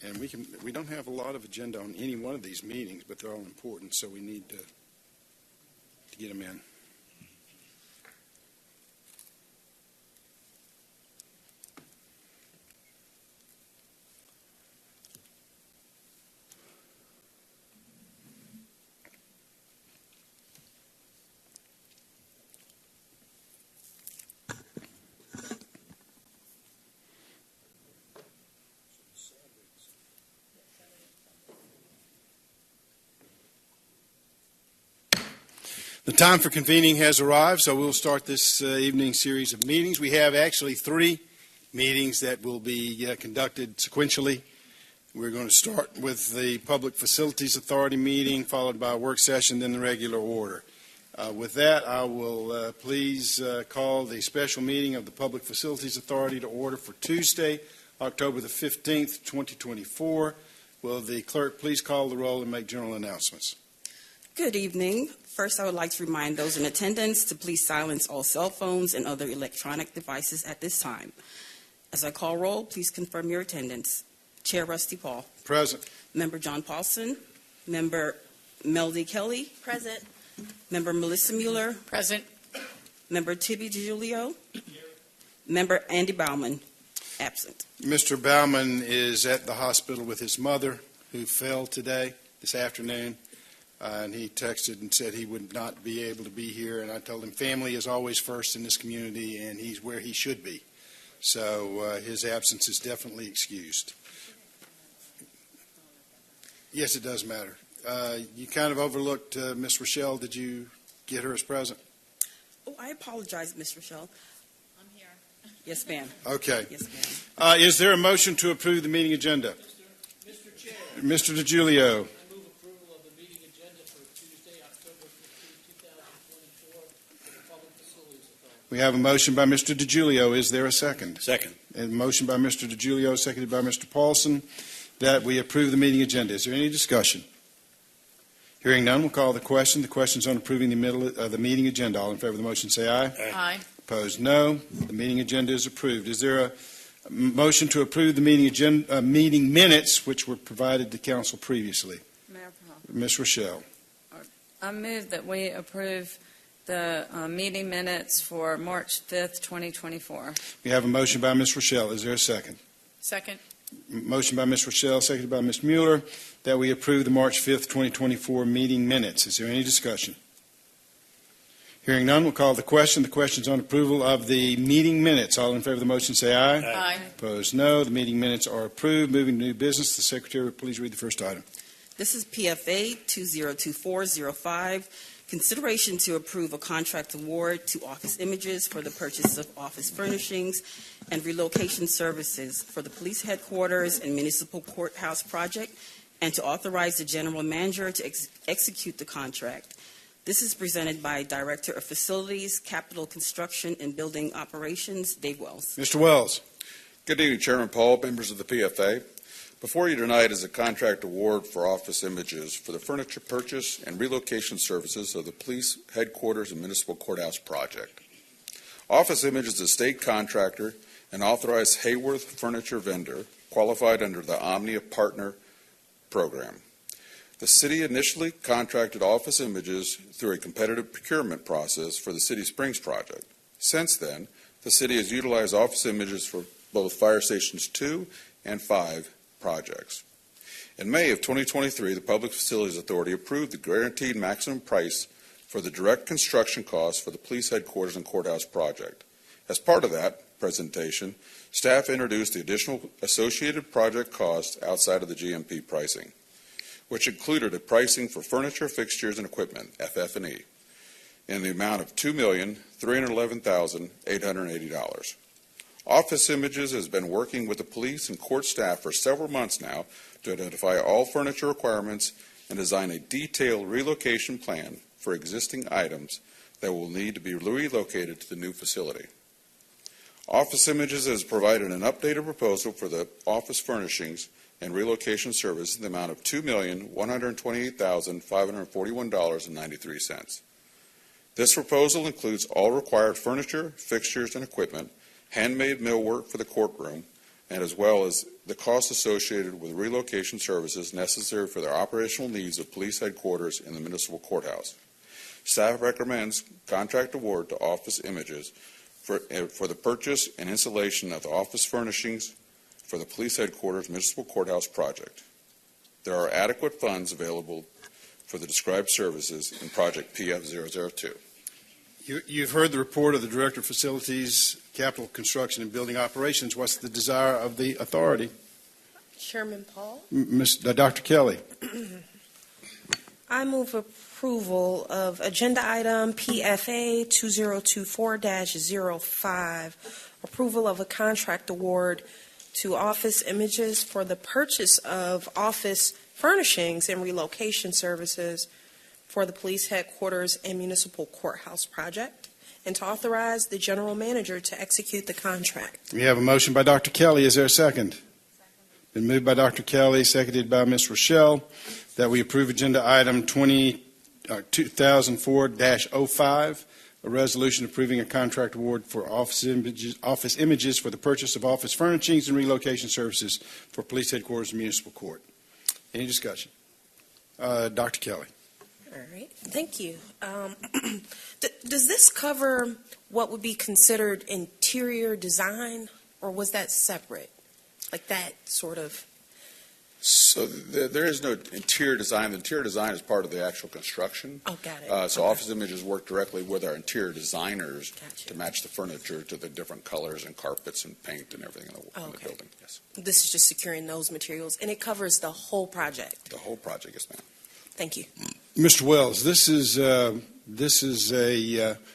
And we don't have a lot of agenda on any one of these meetings, but they're all important, so we need to get them in. The time for convening has arrived, so we'll start this evening series of meetings. We have actually 3 meetings that will be conducted sequentially. We're going to start with the Public Facilities Authority meeting, followed by a work session, then the regular order. With that, I will please call the special meeting of the Public Facilities Authority to order for Tuesday, October the 15th, 2024. Will the clerk please call the roll and make general announcements? Good evening. First, I would like to remind those in attendance to please silence all cell phones and other electronic devices at this time. As I call roll, please confirm your attendance. Chair Rusty Paul. Present. Member John Paulson. Member Melody Kelly. Present. Member Melissa Mueller. Present. Member Tibby DiGiulio. Here. Member Andy Bauman. Absent. Mr. Bauman is at the hospital with his mother, who fell this afternoon. And he texted and said he would not be able to be here. And I told him family is always first in this community, and he's where he should be. So his absence is definitely excused. Yes, it does matter. You kind of overlooked Miss Rochelle. Did you get her as present? Oh, I apologize, Miss Rochelle. I'm here. Yes, ma'am. Okay. Yes, ma'am. Is there a motion to approve the meeting agenda? Mr. Chair. Mr. DiGiulio. We have a motion by Mr. DiGiulio. Is there a second? Second. A motion by Mr. DiGiulio, seconded by Mr. Paulson, that we approve the meeting agenda. Is there any discussion? Hearing none, we'll call the question. The question is on approving the meeting agenda. All in favor of the motion say aye. Aye. Opposed, no. The meeting agenda is approved. Is there a motion to approve the meeting minutes, which were provided to council previously? Mayor Paul. Ms. Rochelle. I move that we approve the meeting minutes for March 5th, 2024. We have a motion by Ms. Rochelle. Is there a second? Second. Motion by Ms. Rochelle, seconded by Ms. Mueller, that we approve the March 5th, 2024 meeting minutes. Is there any discussion? Hearing none, we'll call the question. The question is on approval of the meeting minutes. All in favor of the motion say aye. Aye. Opposed, no. The meeting minutes are approved. Moving to new business, the Secretary will please read the first item. This is PFA 202405. Consideration to approve a contract award to Office Images for the purchase of office furnishings and relocation services for the police headquarters and municipal courthouse project, and to authorize the general manager to execute the contract. This is presented by Director of Facilities, Capital Construction, and Building Operations, Dave Wells. Mr. Wells. Good evening, Chairman Paul, members of the PFA. Before you tonight is a contract award for Office Images for the furniture purchase and relocation services of the police headquarters and municipal courthouse project. Office Images is a state contractor and authorized Hayworth furniture vendor qualified under the Omnia Partner Program. The city initially contracted Office Images through a competitive procurement process for the City Springs project. Since then, the city has utilized Office Images for both Fire Stations 2 and 5 projects. In May of 2023, the Public Facilities Authority approved the guaranteed maximum price for the direct construction costs for the police headquarters and courthouse project. As part of that presentation, staff introduced the additional associated project costs outside of the GMP pricing, which included a pricing for furniture, fixtures, and equipment, FF&E, in the amount of $2,311,880. Office Images has been working with the police and court staff for several months now to identify all furniture requirements and design a detailed relocation plan for existing items that will need to be relocated to the new facility. Office Images has provided an updated proposal for the office furnishings and relocation service in the amount of $2,128,541.93. This proposal includes all required furniture, fixtures, and equipment, handmade millwork for the courtroom, and as well as the costs associated with relocation services necessary for the operational needs of police headquarters and the municipal courthouse. Staff recommends contract award to Office Images for the purchase and installation of the office furnishings for the police headquarters municipal courthouse project. There are adequate funds available for the described services in Project PF002. You've heard the report of the Director of Facilities, Capital Construction and Building Operations. What's the desire of the authority? Chairman Paul? Dr. Kelly. I move approval of agenda item PFA 2024-05, approval of a contract award to Office Images for the purchase of office furnishings and relocation services for the police headquarters and municipal courthouse project, and to authorize the general manager to execute the contract. We have a motion by Dr. Kelly. Is there a second? Been moved by Dr. Kelly, seconded by Ms. Rochelle, that we approve agenda item 2004-05, a resolution approving a contract award for office images for the purchase of office furnishings and relocation services for police headquarters and municipal court. Any discussion? Dr. Kelly. All right, thank you. Does this cover what would be considered interior design, or was that separate? Like that sort of? So there is no interior design. The interior design is part of the actual construction. Oh, got it. So Okay. Office Images work directly with our interior designers Gotcha. to match the furniture to the different colors and carpets and paint and everything in the Okay. building. Yes, This is just securing those materials, and it covers the whole project. the whole project is now. Thank you. Mr. Wells, this is a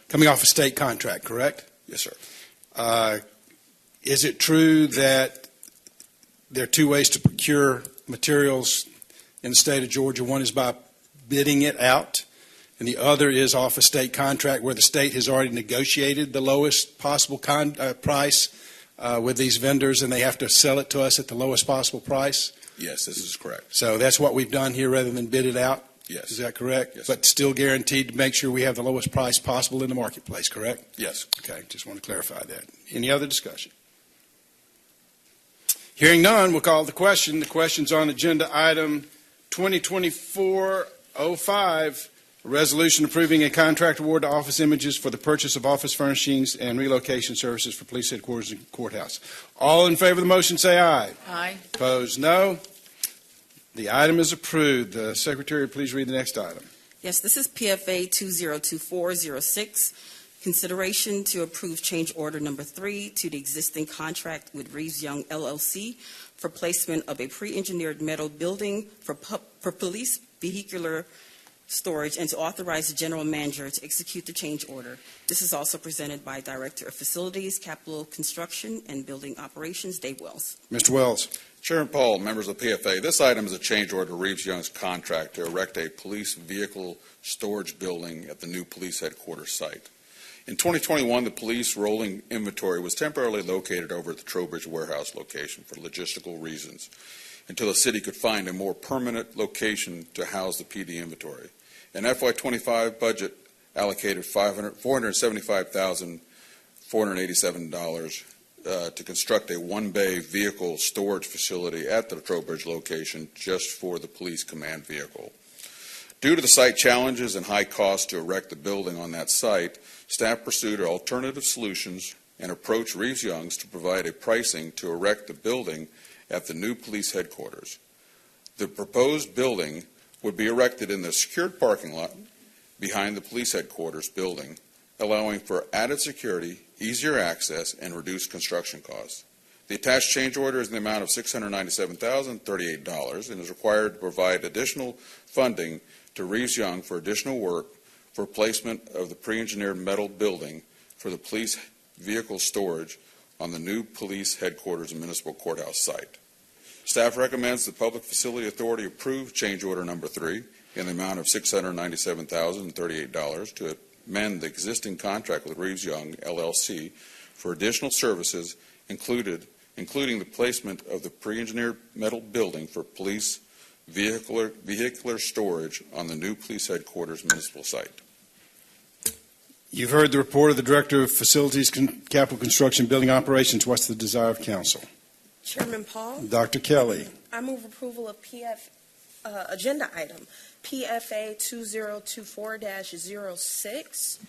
coming off a state contract, correct? Yes, sir. Is it true that there are two ways to procure materials in the state of Georgia? One is by bidding it out, and the other is off a state contract where the state has already negotiated the lowest possible price with these vendors, and they have to sell it to us at the lowest possible price? Yes, this is correct. So that's what we've done here rather than bid it out? Yes. Is that correct? Yes. But still guaranteed to make sure we have the lowest price possible in the marketplace, correct? Yes. Okay, just want to clarify that. Any other discussion? Hearing none, we'll call the question. The question's on agenda item 2024-05, a resolution approving a contract award to Office Images for the purchase of office furnishings and relocation services for police headquarters and courthouse. All in favor of the motion, say aye. Aye. Opposed, no. The item is approved. Secretary, please read the next item. Yes, this is PFA 2024-06. Consideration to approve change order number 3 to the existing contract with Reeves Young LLC for placement of a pre-engineered metal building for police vehicular storage, and to authorize the general manager to execute the change order. This is also presented by Director of Facilities, Capital Construction and Building Operations, Dave Wells. Mr. Wells. Chairman Paul, members of the PFA, this item is a change order to Reeves Young's contract to erect a police vehicle storage building at the new police headquarters site. In 2021, the police rolling inventory was temporarily located over at the Trowbridge warehouse location for logistical reasons until the city could find a more permanent location to house the PD inventory. An FY25 budget allocated $475,487 to construct a one-bay vehicle storage facility at the Trowbridge location just for the police command vehicle. Due to the site challenges and high cost to erect the building on that site, staff pursued alternative solutions and approached Reeves Young's to provide a pricing to erect the building at the new police headquarters. The proposed building would be erected in the secured parking lot behind the police headquarters building, allowing for added security, easier access, and reduced construction costs. The attached change order is in the amount of $697,038 and is required to provide additional funding to Reeves Young for additional work for placement of the pre-engineered metal building for the police vehicle storage on the new police headquarters and municipal courthouse site. Staff recommends the Public Facility Authority approve change order number 3 in the amount of $697,038 to amend the existing contract with Reeves Young LLC for additional services including the placement of the pre-engineered metal building for police vehicular storage on the new police headquarters municipal site. You've heard the report of the Director of Facilities, Capital Construction, Building Operations. What's the desire of council? Chairman Paul, Dr. Kelly. I move approval of agenda item PFA 2024-06,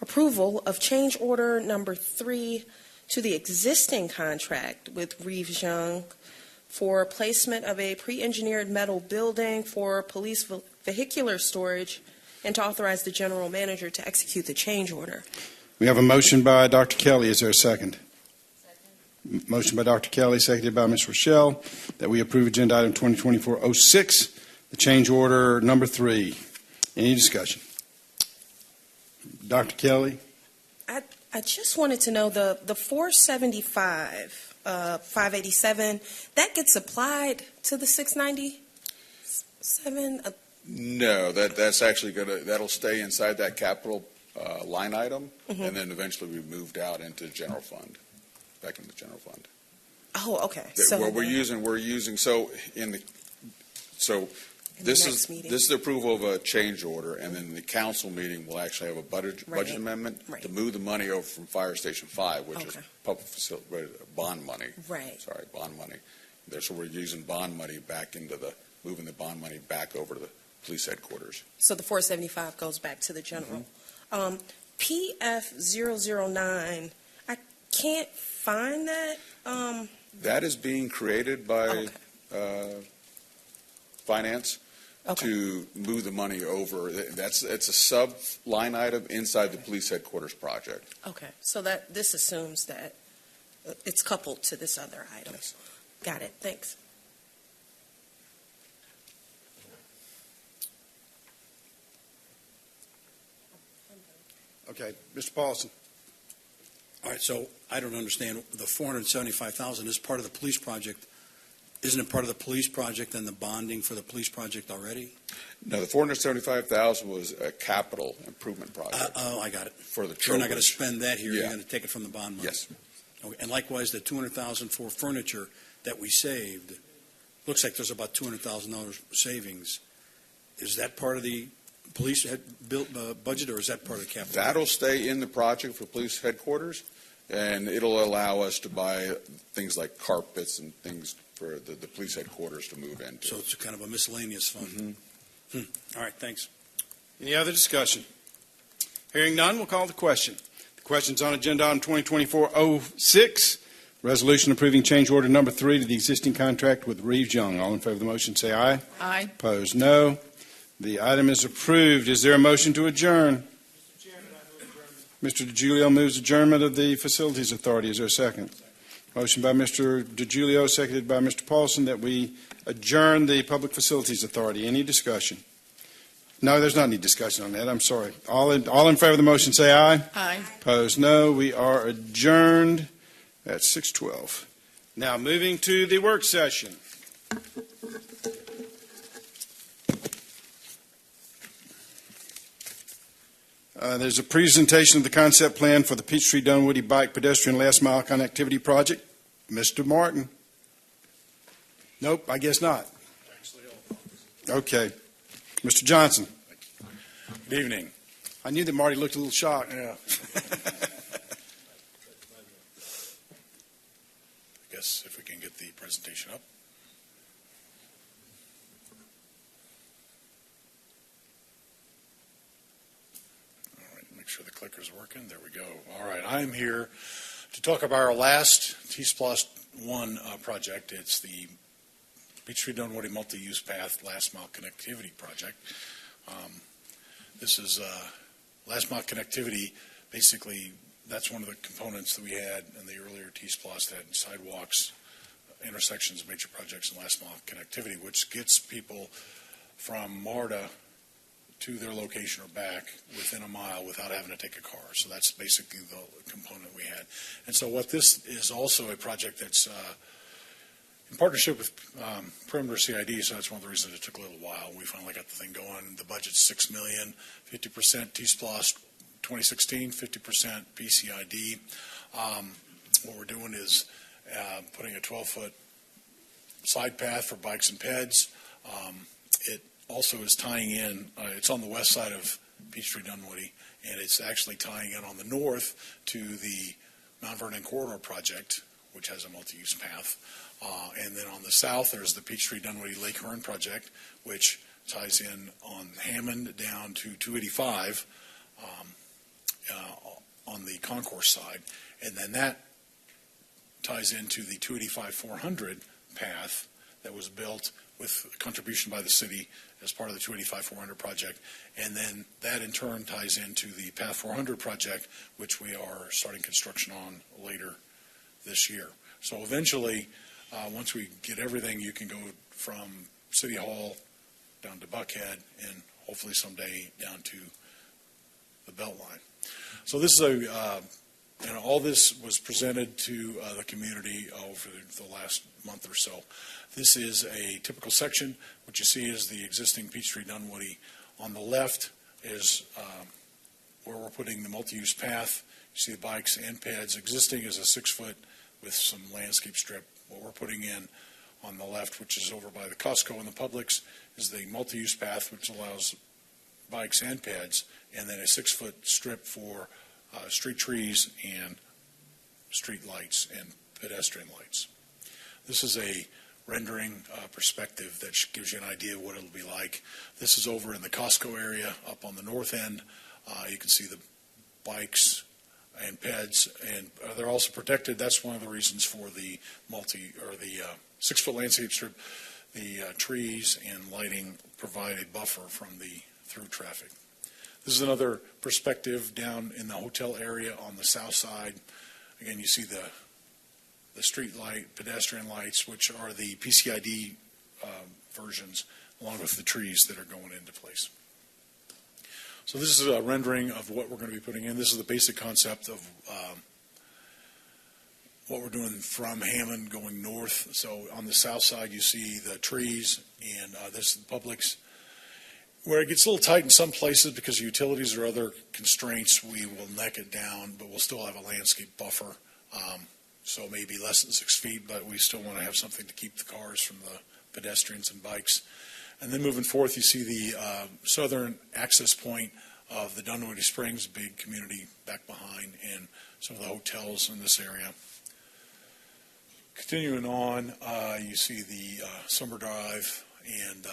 approval of change order number 3 to the existing contract with Reeves Young for placement of a pre-engineered metal building for police vehicular storage, and to authorize the general manager to execute the change order. We have a motion by Dr. Kelly. Is there a second? Motion by Dr. Kelly, seconded by Ms. Rochelle, that we approve agenda item 2024-06, the change order number 3. Any discussion? Dr. Kelly? I just wanted to know the 475, 587, that gets applied to the 697? No, that's actually that'll stay inside that capital line item, and then eventually be moved out into general fund, back into the general fund. Oh, okay. What we're using, this is the approval of a change order, and then the council meeting will actually have a budget amendment to move the money over from Fire Station 5, which is public facility, bond money. Right. Sorry, bond money. So we're using bond money moving the bond money back over to the police headquarters. So the 475 goes back to the general. PF 009, I can't find that. That is being created by finance to move the money over. It's a sub line item inside the police headquarters project. Okay, so this assumes that it's coupled to this other item. Yes. Got it, thanks. Okay, Mr. Paulson. All right, so I don't understand. The $475,000 is part of the police project. Isn't it part of the police project and the bonding for the police project already? No, the $475,000 was a capital improvement project. I got it. For the You're not going to Trowbridge. spend that here. Yeah. You're going to take it from the bond money. Yes. Okay. And likewise, the $200,000 for furniture that we saved, looks like there's about $200,000 savings. Is that part of the police budget, or is that part of the capital? That'll stay in the project for police headquarters, and it'll allow us to buy things like carpets and things for the police headquarters to move into. So it's kind of a miscellaneous fund. All right, thanks. Any other discussion? Hearing none, we'll call the question. The question's on agenda item 2024-06, resolution approving change order number 3 to the existing contract with Reeves Young. All in favor of the motion, say aye. Aye. Opposed, no. The item is approved. Is there a motion to adjourn? Mr. Chairman, I move adjournment. Mr. DiGiulio moves adjournment of the Facilities Authority. Is there a second? Motion by Mr. DiGiulio, seconded by Mr. Paulson, that we adjourn the Public Facilities Authority. Any discussion? No, there's not any discussion on that. I'm sorry. All in favor of the motion, say aye. Aye. Opposed, no. We are adjourned at 6:12. Now, moving to the work session. There's a presentation of the concept plan for the Peachtree-Dunwoody Bike Pedestrian Last Mile Connectivity Project. Mr. Martin? Nope, I guess not. Okay. Mr. Johnson? Good evening. I knew that Marty looked a little shocked. Yeah. I guess if we can get the presentation up. All right, make sure the clicker's working. There we go. All right, I'm here to talk about our last T-Splost 1 project. It's the Peachtree-Dunwoody Multi-Use Path Last Mile Connectivity Project. This is last mile connectivity. Basically, that's one of the components that we had in the earlier T-Splost, that had sidewalks, intersections, major projects, and last mile connectivity, which gets people from MARTA to their location or back within a mile without having to take a car. So that's basically the component we had. And so what this is also a project that's in partnership with Perimeter CID, so that's one of the reasons it took a little while. We finally got the thing going. The budget's $6 million, 50% T-Splost 2016, 50% PCID. What we're doing is putting a 12-foot side path for bikes and peds. It also is tying in, it's on the west side of Peachtree-Dunwoody, and it's actually tying in on the north to the Mount Vernon Corridor project, which has a multi-use path. And then on the south, there's the Peachtree Dunwoody Lake Hearn project, which ties in on Hammond down to 285 on the concourse side. And then that ties into the 285-400 path that was built with contribution by the city as part of the 285-400 project. And then that in turn ties into the Path 400 project, which we are starting construction on later this year. So eventually, once we get everything, you can go from City Hall down to Buckhead and hopefully someday down to the Beltline. So this is and all this was presented to the community over the last month or so. This is a typical section. What you see is the existing Peachtree Dunwoody. On the left is where we're putting the multi-use path. You see the bikes and pads. Existing is a 6-foot with some landscape strip. What we're putting in on the left, which is over by the Costco and the Publix, is the multi-use path, which allows bikes and pads, and then a 6-foot strip for street trees and street lights and pedestrian lights. This is a rendering perspective that gives you an idea of what it'll be like. This is over in the Costco area up on the north end. You can see the bikes and pads, and they're also protected. That's one of the reasons for the 6-foot landscape strip. The trees and lighting provide a buffer from the through traffic. This is another perspective down in the hotel area on the south side. Again, you see the street light, pedestrian lights, which are the PCID versions, along with the trees that are going into place. So this is a rendering of what we're going to be putting in. This is the basic concept of what we're doing from Hammond going north. So on the south side, you see the trees, and this is the Publix. Where it gets a little tight in some places because of utilities or other constraints, we will neck it down, but we'll still have a landscape buffer. So maybe less than 6 feet, but we still want to have something to keep the cars from the pedestrians and bikes. And then moving forth, you see the southern access point of the Dunwoody Springs, big community back behind, and some of the hotels in this area. Continuing on, you see the Summer Drive and the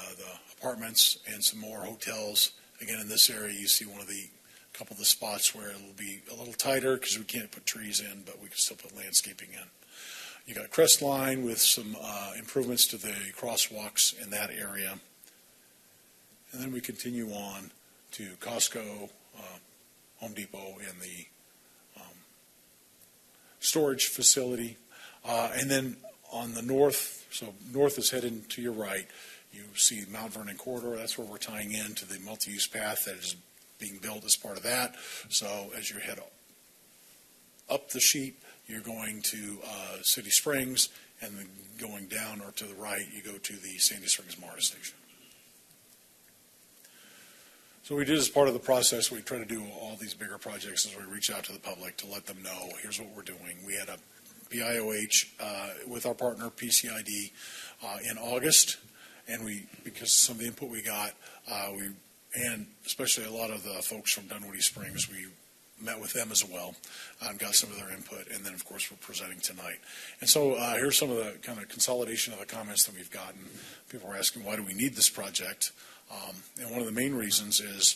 apartments and some more hotels. Again, in this area, you see couple of the spots where it'll be a little tighter because we can't put trees in, but we can still put landscaping in. You got Crestline with some improvements to the crosswalks in that area. And then we continue on to Costco, Home Depot, and the storage facility. And then on the north, so north is heading to your right, you see Mount Vernon Corridor. That's where we're tying into the multi-use path that is being built as part of that. So as you head up the sheet, you're going to City Springs, and then going down or to the right, you go to the Sandy Springs MARTA station. So we did as part of the process, we try to do all these bigger projects as we reach out to the public to let them know, here's what we're doing. We had a BIOH with our partner PCID in August, and because of some of the input we got, and especially a lot of the folks from Dunwoody Springs, we met with them as well, got some of their input, and then of course we're presenting tonight. And so here's some of the kind of consolidation of the comments that we've gotten. People are asking, why do we need this project? And one of the main reasons is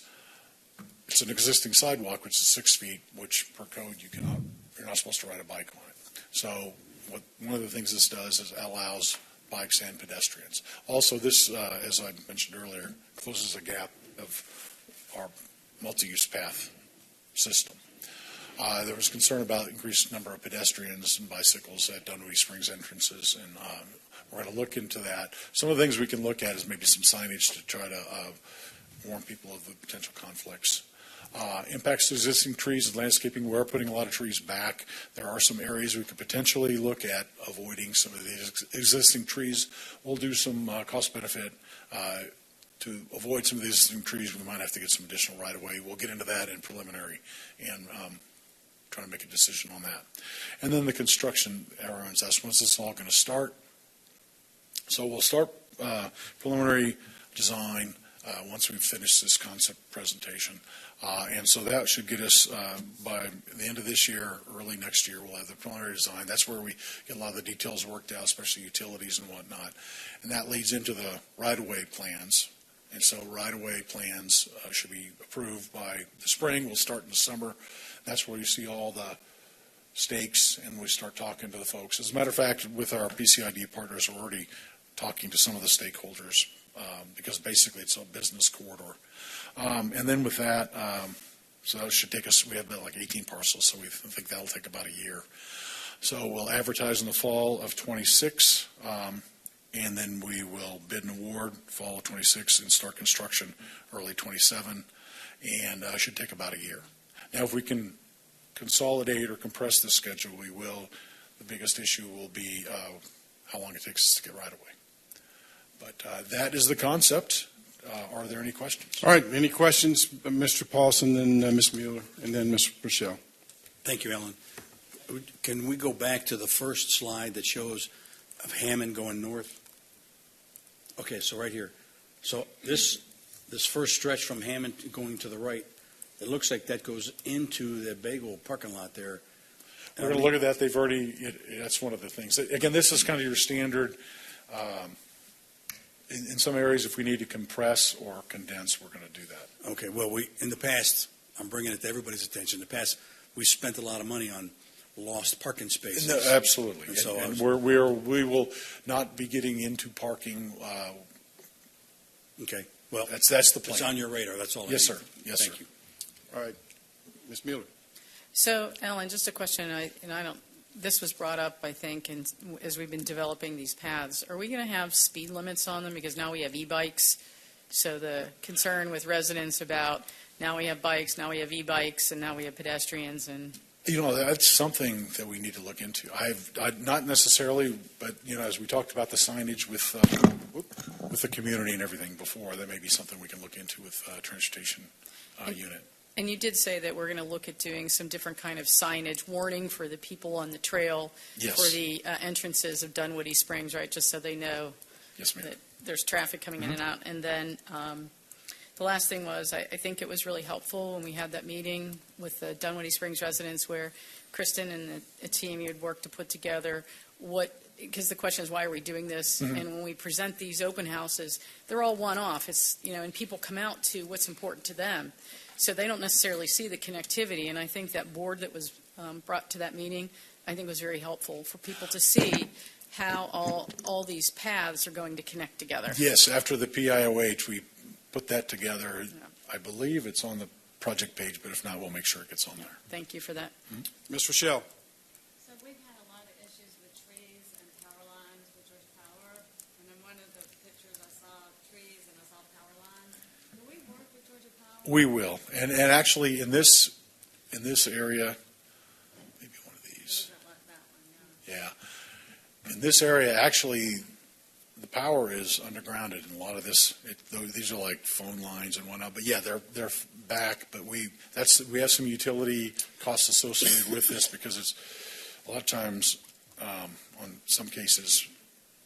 it's an existing sidewalk, which is 6 feet, which per code you're not supposed to ride a bike on it. So one of the things this does is allows bikes and pedestrians. Also, this, as I mentioned earlier, closes a gap of our multi-use path system. There was concern about increased number of pedestrians and bicycles at Dunwoody Springs entrances, and we're going to look into that. Some of the things we can look at is maybe some signage to try to warn people of the potential conflicts. Impacts to existing trees and landscaping. We're putting a lot of trees back. There are some areas we could potentially look at avoiding some of the existing trees. We'll do some cost benefit to avoid some of the existing trees. We might have to get some additional right of way. We'll get into that in preliminary and try to make a decision on that. And then the construction, everyone's asked, when's this all going to start? So we'll start preliminary design once we've finished this concept presentation. And so that should get us, by the end of this year, early next year, we'll have the preliminary design. That's where we get a lot of the details worked out, especially utilities and whatnot. And that leads into the right-of-way plans. And so right-of-way plans should be approved by the spring. We'll start in the summer. That's where you see all the stakes, and we start talking to the folks. As a matter of fact, with our PCID partners, we're already talking to some of the stakeholders because basically it's a business corridor. And then with that, so that should take us, we have about like 18 parcels, so we think that'll take about a year. So we'll advertise in the fall of 26, and then we will bid and award fall of 26 and start construction early 27, and should take about a year. Now, if we can consolidate or compress the schedule, we will. The biggest issue will be how long it takes us to get right away. But that is the concept. Are there any questions? All right, any questions, Mr. Paulson, then Ms. Mueller, and then Ms. Rochelle? Thank you, Ellen. Can we go back to the first slide that shows of Hammond going north? Okay, so right here. So this first stretch from Hammond going to the right, it looks like that goes into the Bagel parking lot there. We're going to look at that. They've already, that's one of the things. Again, this is kind of your standard. In some areas, if we need to compress or condense, we're going to do that. Okay, well, in the past, I'm bringing it to everybody's attention. In the past, we spent a lot of money on lost parking spaces. No, absolutely. And so and we will not be getting into parking. Okay, well, That's the plan. it's on your radar. That's all. Yes, I need. sir. Yes, Thank sir. you. All right, Ms. Mueller. So, Ellen, just a question, this was brought up, I think, as we've been developing these paths. Are we going to have speed limits on them? Because now we have e-bikes. So the concern with residents about now we have bikes, now we have e-bikes, and now we have pedestrians. And That's something that we need to look into. I've not necessarily, but as we talked about the signage with the community and everything before, that may be something we can look into with transportation unit. And you did say that we're going to look at doing some different kind of signage warning for the people on the trail Yes. for the entrances of Dunwoody Springs, right? Just so they know Yes, ma'am. that there's traffic coming in and out. And then the last thing was, I think it was really helpful when we had that meeting with the Dunwoody Springs residents where Kristen and the team you had worked to put together because the question is, why are we doing this? Mm-hmm. And when we present these open houses, they're all one-off. It's, and people come out to what's important to them. So they don't necessarily see the connectivity. And I think that board that was brought to that meeting, I think was very helpful for people to see how all these paths are going to connect together. Yes, after the PIOH, we put that together. I believe it's on the project page, but if not, we'll make sure it gets on there. Thank you for that. Ms. Rochelle. So we've had a lot of issues with trees and power lines with Georgia Power. And in one of the pictures, I saw trees and I saw power lines. Do we work with Georgia Power? We will. And actually, in this area, maybe one of these. Yeah. In this area, actually, the power is undergrounded, and a lot of this, these are like phone lines and whatnot. But yeah, they're back. But we have some utility costs associated with this because it's a lot of times, on some cases,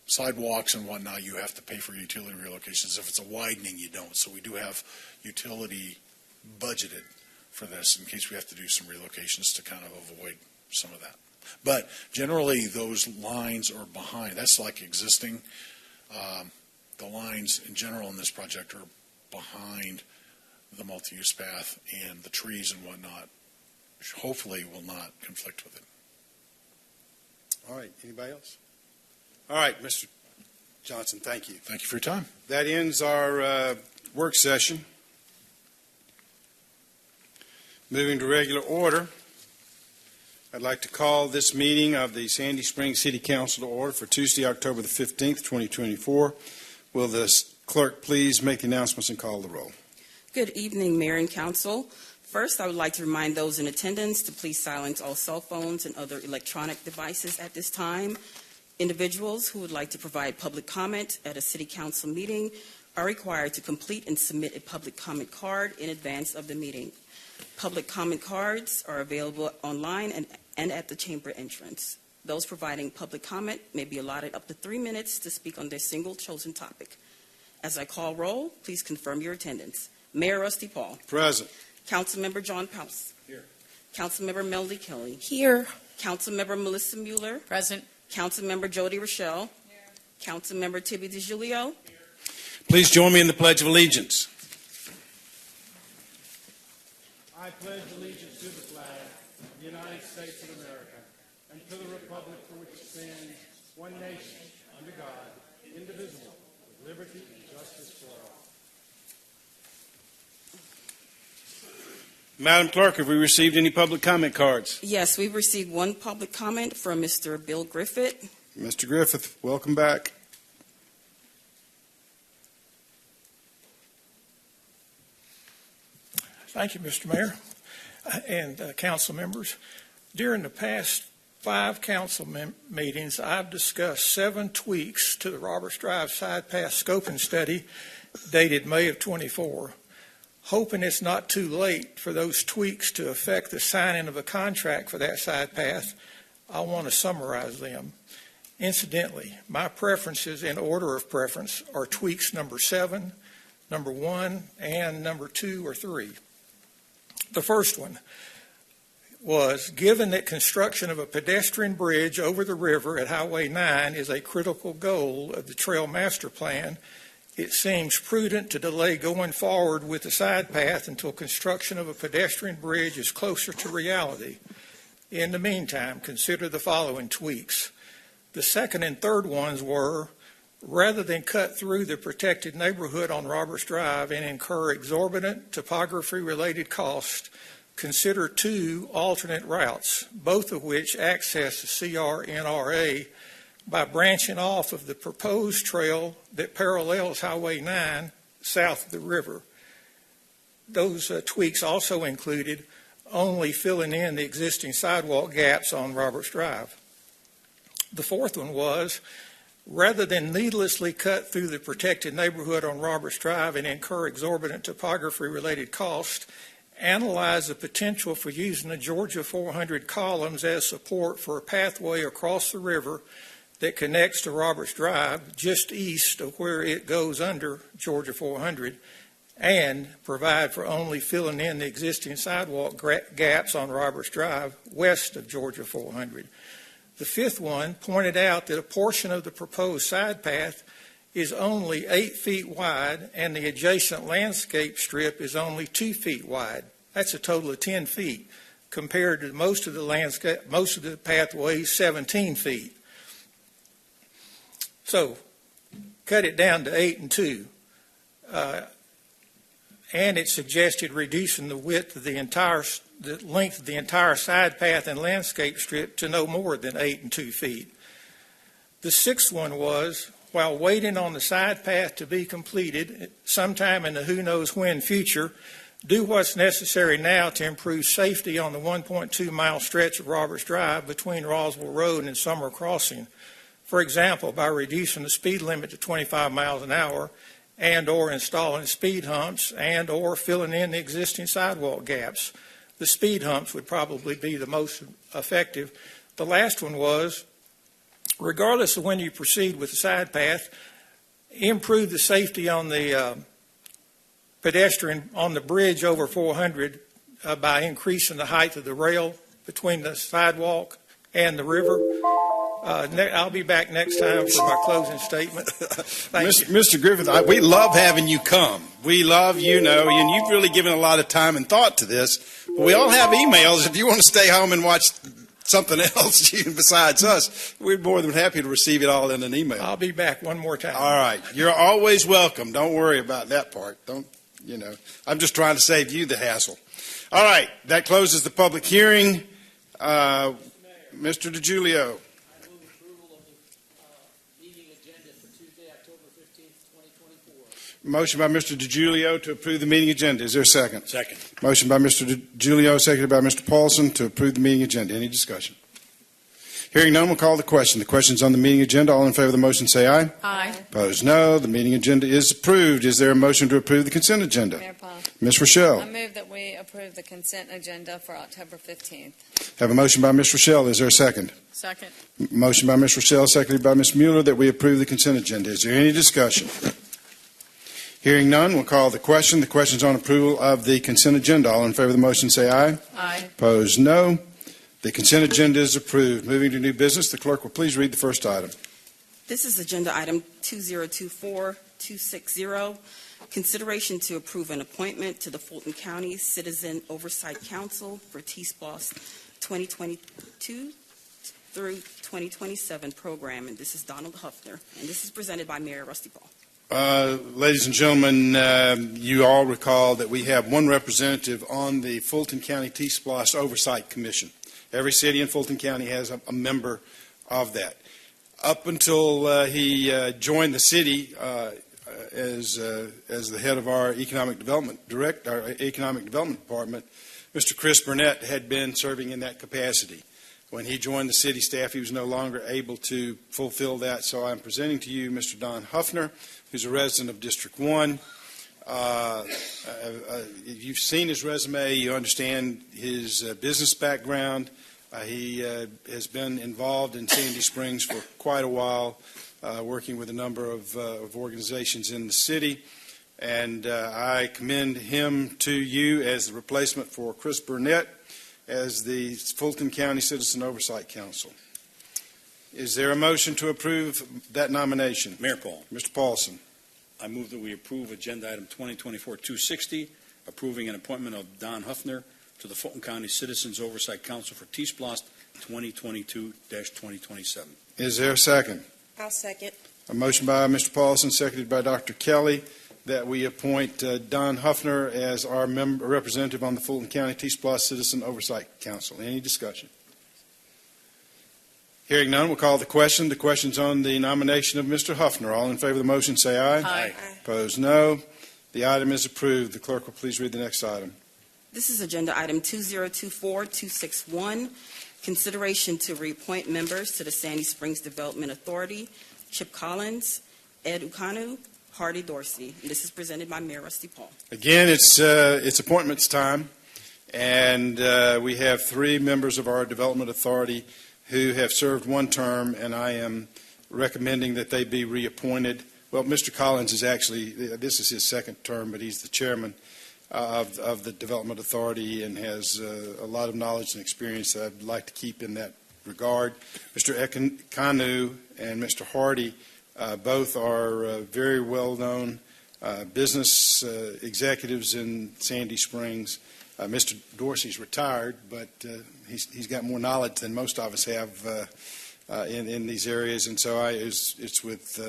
sidewalks and whatnot, you have to pay for utility relocations. If it's a widening, you don't. So we do have utility budgeted for this in case we have to do some relocations to kind of avoid some of that. But generally, those lines are behind. That's like existing. The lines in general in this project are behind the multi-use path, and the trees and whatnot hopefully will not conflict with it. All right, anybody else? All right, Mr. Johnson, thank you. Thank you for your time. That ends our work session. Moving to regular order, I'd like to call this meeting of the Sandy Springs City Council to order for Tuesday, October the 15th, 2024. Will the clerk please make the announcements and call the roll? Good evening, Mayor and Council. First, I would like to remind those in attendance to please silence all cell phones and other electronic devices at this time. Individuals who would like to provide public comment at a City Council meeting are required to complete and submit a public comment card in advance of the meeting. Public comment cards are available online and at the chamber entrance. Those providing public comment may be allotted up to 3 minutes to speak on their single chosen topic. As I call roll, please confirm your attendance. Mayor Rusty Paul. Present. Councilmember John Paus. Here. Councilmember Melody Kelly. Here. Councilmember Melissa Mueller. Present. Councilmember Jody Rochelle. Councilmember Tibby DiGiulio. Please join me in the Pledge of Allegiance. I pledge allegiance to the flag of the United States of America and to the republic for which it stands, one nation, under God, indivisible, with liberty and justice for all. Madam Clerk, have we received any public comment cards? Yes, we've received one public comment from Mr. Bill Griffith. Mr. Griffith, welcome back. Thank you, Mr. Mayor and council members. During the past 5 council meetings, I've discussed 7 tweaks to the Roberts Drive Side Path Scoping Study dated May of 24. Hoping it's not too late for those tweaks to affect the signing of a contract for that side path, I want to summarize them. Incidentally, my preferences in order of preference are tweaks number 7, number 1, and number 2 or 3. The first one was, given that construction of a pedestrian bridge over the river at Highway 9 is a critical goal of the Trail Master Plan, it seems prudent to delay going forward with the side path until construction of a pedestrian bridge is closer to reality. In the meantime, consider the following tweaks. The second and third ones were, rather than cut through the protected neighborhood on Roberts Drive and incur exorbitant topography-related costs, consider 2 alternate routes, both of which access the CRNRA by branching off of the proposed trail that parallels Highway 9 south of the river. Those tweaks also included only filling in the existing sidewalk gaps on Roberts Drive. The fourth one was, rather than needlessly cut through the protected neighborhood on Roberts Drive and incur exorbitant topography-related costs, analyze the potential for using the Georgia 400 columns as support for a pathway across the river that connects to Roberts Drive just east of where it goes under Georgia 400, and provide for only filling in the existing sidewalk gaps on Roberts Drive west of Georgia 400. The fifth one pointed out that a portion of the proposed side path is only 8 feet wide and the adjacent landscape strip is only 2 feet wide. That's a total of 10 feet compared to most of the pathways 17 feet. So cut it down to 8 and 2. And it suggested reducing the width of the length of the entire side path and landscape strip to no more than 8 and 2 feet. The sixth one was, while waiting on the side path to be completed sometime in the who knows when future, do what's necessary now to improve safety on the 1.2 mile stretch of Roberts Drive between Roswell Road and Summer Crossing. For example, by reducing the speed limit to 25 miles an hour and or installing speed humps and or filling in the existing sidewalk gaps. The speed humps would probably be the most effective. The last one was, regardless of when you proceed with the side path, improve the safety on the pedestrian on the bridge over 400 by increasing the height of the rail between the sidewalk and the river. I'll be back next time for my closing statement. Thank you. Mr. Griffith, we love having you come. We love you, and you've really given a lot of time and thought to this. But we all have emails. If you want to stay home and watch something else besides us, we're more than happy to receive it all in an email. I'll be back one more time. All right. You're always welcome. Don't worry about that part. I'm just trying to save you the hassle. All right. That closes the public hearing. Mr. DiGiulio. Motion by Mr. DiGiulio to approve the meeting agenda. Is there a second? Second. Motion by Mr. DiGiulio, seconded by Mr. Paulson to approve the meeting agenda. Any discussion? Hearing none, we'll call the question. The question's on the meeting agenda. All in favor of the motion say aye. Aye. Opposed, no. The meeting agenda is approved. Is there a motion to approve the consent agenda? Mayor Paul. Ms. Rochelle. I move that we approve the consent agenda for October 15th. Have a motion by Ms. Rochelle. Is there a second? Second. Motion by Ms. Rochelle, seconded by Ms. Mueller that we approve the consent agenda. Is there any discussion? Hearing none, we'll call the question. The question's on approval of the consent agenda. All in favor of the motion say aye. Aye. Opposed, no. The consent agenda is approved. Moving to new business, the clerk will please read the first item. This is agenda item 2024260. Consideration to approve an appointment to the Fulton County Citizen Oversight Council for T-SPLOS 2022 through 2027 program. And this is Donald Huffner. And this is presented by Mayor Rusty Paul. Ladies and gentlemen, you all recall that we have one representative on the Fulton County T-SPLOS Oversight Commission. Every city in Fulton County has a member of that. Up until he joined the city as the head of our economic development department, Mr. Chris Burnett had been serving in that capacity. When he joined the city staff, he was no longer able to fulfill that. So I'm presenting to you Mr. Don Huffner, who's a resident of District 1. You've seen his resume. You understand his business background. He has been involved in Sandy Springs for quite a while, working with a number of organizations in the city. And I commend him to you as the replacement for Chris Burnett as the Fulton County Citizen Oversight Council. Is there a motion to approve that nomination? Mayor Paul, Mr. Paulson. I move that we approve agenda item 2024-260, approving an appointment of Don Huffner to the Fulton County Citizens Oversight Council for T-SPLOS 2022-2027. Is there a second? I'll second. A motion by Mr. Paulson, seconded by Dr. Kelly, that we appoint Don Huffner as our representative on the Fulton County T-SPLOS Citizen Oversight Council. Any discussion? Hearing none, we'll call the question. The question's on the nomination of Mr. Huffner. All in favor of the motion say aye. Aye. Opposed, no. The item is approved. The clerk will please read the next item. This is agenda item 2024261. Consideration to reappoint members to the Sandy Springs Development Authority, Chip Collins, Ed Ukanu, Hardy Dorsey. And this is presented by Mayor Rusty Paul. Again, it's appointments time, and we have 3 members of our Development Authority who have served one term, and I am recommending that they be reappointed. Well, Mr. Collins is actually, this is his second term, but he's the chairman of the Development Authority and has a lot of knowledge and experience that I'd like to keep in that regard. Mr. Kanu and Mr. Hardy both are very well-known business executives in Sandy Springs. Mr. Dorsey's retired, but he's got more knowledge than most of us have in these areas, and so it's with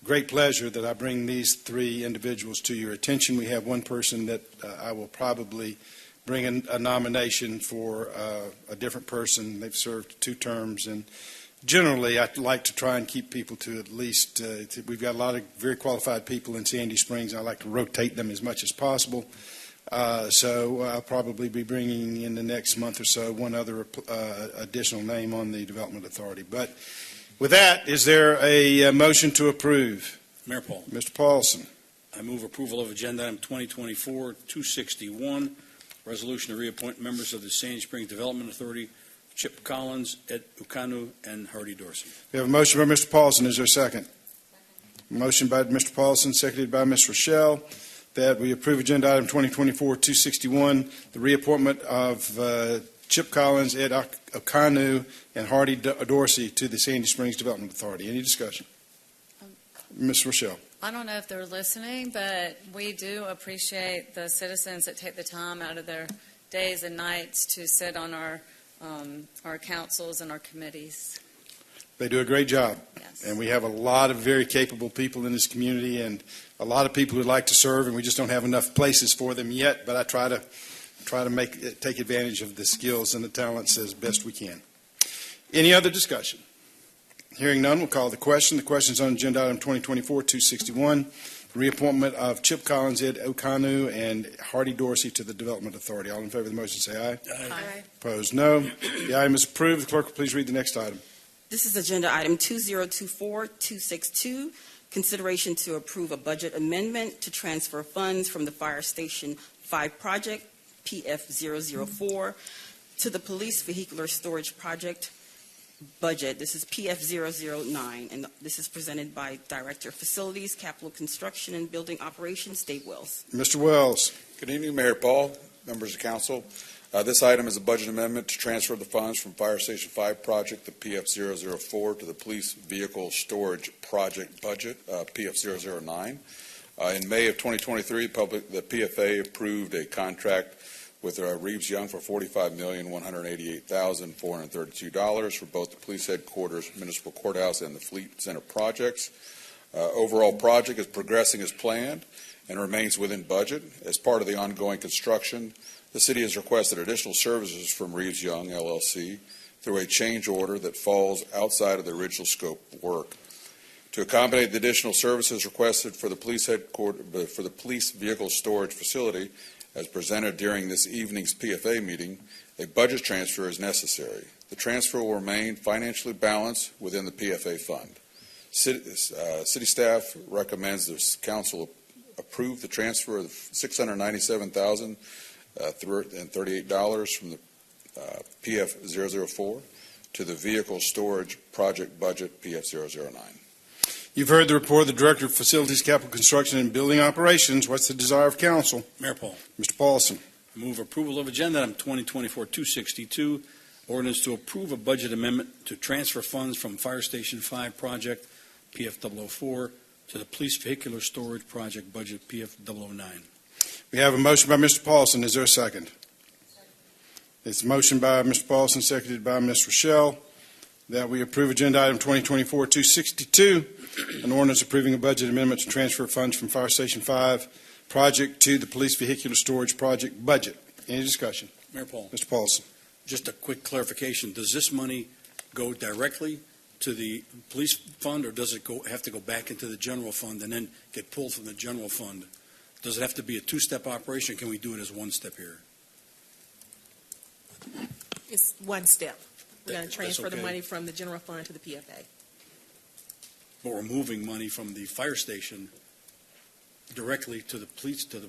great pleasure that I bring these 3 individuals to your attention. We have one person that I will probably bring a nomination for a different person. They've served 2 terms, and generally I like to try and keep people to at least, we've got a lot of very qualified people in Sandy Springs, and I like to rotate them as much as possible. So I'll probably be bringing in the next month or so one other additional name on the Development Authority. But with that, is there a motion to approve? Mayor Paul, Mr. Paulson. I move approval of agenda item 2024-261, resolution to reappoint members of the Sandy Springs Development Authority, Chip Collins, Ed Ukanu, and Hardy Dorsey. We have a motion by Mr. Paulson. Is there a second? Motion by Mr. Paulson, seconded by Ms. Rochelle, that we approve agenda item 2024-261, the reappointment of Chip Collins, Ed Ukanu, and Hardy Dorsey to the Sandy Springs Development Authority. Any discussion? Ms. Rochelle. I don't know if they're listening, but we do appreciate the citizens that take the time out of their days and nights to sit on our councils and our committees. They do a great job. Yes. And we have a lot of very capable people in this community and a lot of people who like to serve, and we just don't have enough places for them yet, but I try to take advantage of the skills and the talents as best we can. Any other discussion? Hearing none, we'll call the question. The question is on agenda item 2024-261, the reappointment of Chip Collins, Ed Ukanu, and Hardy Dorsey to the Development Authority. All in favor of the motion say aye. Aye. Opposed, no. The item is approved. The clerk will please read the next item. This is agenda item 2024262, consideration to approve a budget amendment to transfer funds from the Fire Station 5 project, PF004, to the Police Vehicular Storage Project, budget. This is PF009, and this is presented by Director of Facilities, Capital Construction, and Building Operations, Dave Wells. Mr. Wells. Good evening, Mayor Paul, members of council. This item is a budget amendment to transfer the funds from Fire Station 5 project, the PF004, to the Police Vehicle Storage Project budget, PF009. In May of 2023, the PFA approved a contract with Reeves Young for $45,188,432 for both the police headquarters, municipal courthouse, and the fleet center projects. Overall project is progressing as planned and remains within budget. As part of the ongoing construction, the city has requested additional services from Reeves Young, LLC, through a change order that falls outside of the original scope of work. To accommodate the additional services requested for the police vehicle storage facility, as presented during this evening's PFA meeting, a budget transfer is necessary. The transfer will remain financially balanced within the PFA fund. City staff recommends the council approve the transfer of $697,038 from the PF004 to the Vehicle Storage Project budget, PF009. You've heard the report of the Director of Facilities, Capital Construction, and Building Operations. What's the desire of council? Mayor Paul. Mr. Paulson. I move approval of agenda item 2024-262, ordinance to approve a budget amendment to transfer funds from Fire Station 5 project, PF004, to the Police Vehicular Storage Project budget, PF009. We have a motion by Mr. Paulson. Is there a second? It's a motion by Mr. Paulson, seconded by Ms. Rochelle, that we approve agenda item 2024-262, an ordinance approving a budget amendment to transfer funds from Fire Station 5 project to the Police Vehicular Storage Project budget. Any discussion? Mayor Paul. Mr. Paulson. Just a quick clarification. Does this money go directly to the police fund, or does it have to go back into the general fund and then get pulled from the general fund? Does it have to be a two-step operation? Can we do it as one step here? It's one step. We're going to That's transfer the okay. money from the general fund to the PFA. But we're moving money from the fire station directly to the police, to the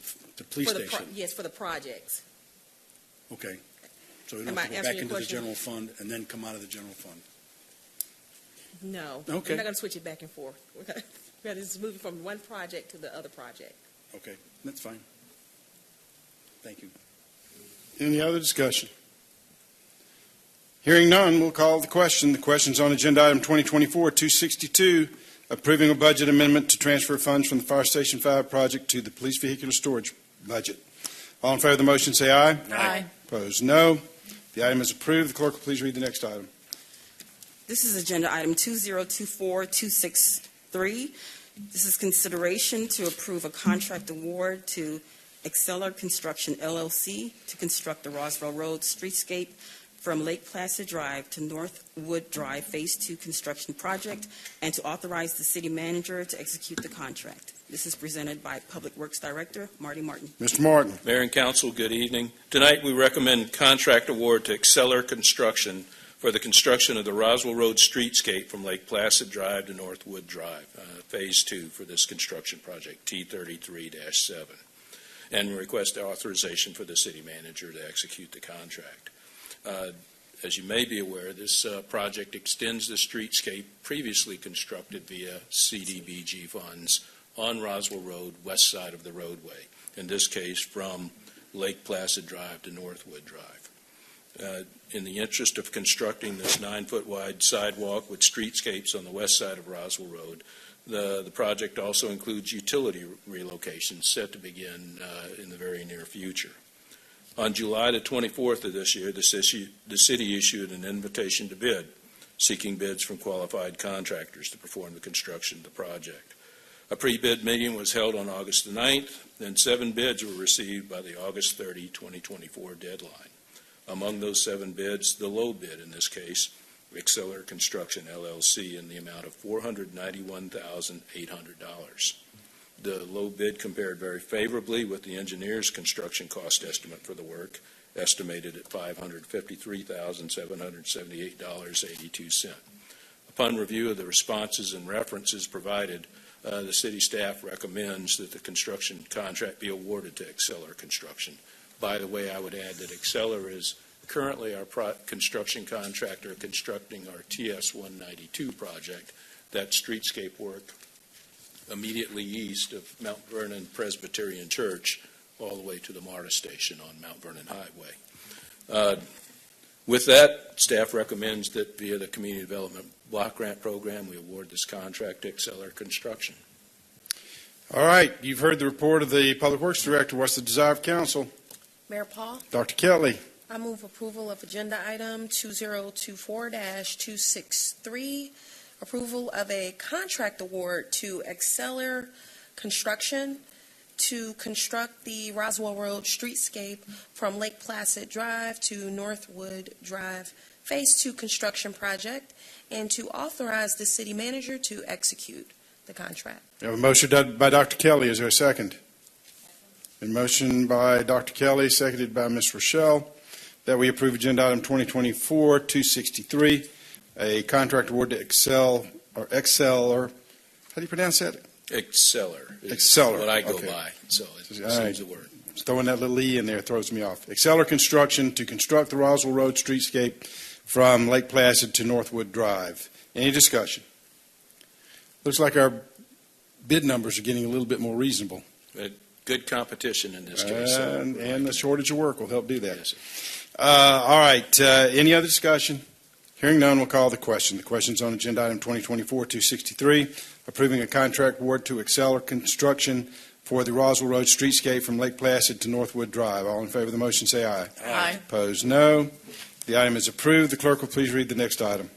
police For the station. yes, for the projects. Okay. So we don't Am have I to go answering back your into the question? general fund and then come out of the general fund. No. Okay. We're not going to switch it back and forth. We're going to just move it from one project to the other project. Okay, that's fine. Thank you. Any other discussion? Hearing none, we'll call the question. The question's on agenda item 2024-262, approving a budget amendment to transfer funds from the Fire Station 5 project to the Police Vehicular Storage budget. All in favor of the motion, say aye. Aye. Opposed, no. The item is approved. The clerk will please read the next item. This is agenda item 2024-263. This is consideration to approve a contract award to Exceller Construction, LLC, to construct the Roswell Road streetscape from Lake Placid Drive to Northwood Drive Phase 2 construction project, and to authorize the city manager to execute the contract. This is presented by Public Works Director Marty Martin. Mr. Martin. Mayor and Council, good evening. Tonight, we recommend contract award to Exceller Construction for the construction of the Roswell Road streetscape from Lake Placid Drive to Northwood Drive, Phase 2 for this construction project, T33-7, and request authorization for the city manager to execute the contract. As you may be aware, this project extends the streetscape previously constructed via CDBG funds on Roswell Road, west side of the roadway, in this case from Lake Placid Drive to Northwood Drive. In the interest of constructing this 9-foot wide sidewalk with streetscapes on the west side of Roswell Road, the project also includes utility relocations set to begin in the very near future. On July the 24th of this year, the city issued an invitation to bid, seeking bids from qualified contractors to perform the construction of the project. A pre-bid meeting was held on August the 9th, and 7 bids were received by the August 30, 2024 deadline. Among those 7 bids, the low bid in this case, Exceller Construction, LLC, in the amount of $491,800. The low bid compared very favorably with the engineer's construction cost estimate for the work, estimated at $553,778.82. Upon review of the responses and references provided, the city staff recommends that the construction contract be awarded to Exceller Construction. By the way, I would add that Exceller is currently our construction contractor constructing our TS 192 project, that streetscape work immediately east of Mount Vernon Presbyterian Church all the way to the MARTA station on Mount Vernon Highway. With that, staff recommends that via the Community Development Block Grant Program, we award this contract to Exceller Construction. All right, you've heard the report of the Public Works Director. What's the desire of council? Mayor Paul, Dr. Kelly. I move approval of agenda item 2024-263, approval of a contract award to Exceller Construction to construct the Roswell Road streetscape from Lake Placid Drive to Northwood Drive Phase 2 construction project, and to authorize the city manager to execute the contract. We have a motion done by Dr. Kelly. Is there a second? A motion by Dr. Kelly, seconded by Ms. Rochelle, that we approve agenda item 2024-263, a contract award to Exceller. How do you pronounce that? Exceller. Exceller, What I go okay. by, so it All right. seems to work. Throwing that little E in there throws me off. Exceller Construction to construct the Roswell Road streetscape from Lake Placid to Northwood Drive. Any discussion? Looks like our bid numbers are getting a little bit more reasonable. Good competition in this case. so And the shortage of work will help do that. Yes, sir. All right, any other discussion? Hearing none, we'll call the question. The question's on agenda item 2024-263, approving a contract award to Exceller Construction for the Roswell Road streetscape from Lake Placid to Northwood Drive. All in favor of the motion, say aye. Aye. Opposed, no. The item is approved. The clerk will please read the next item.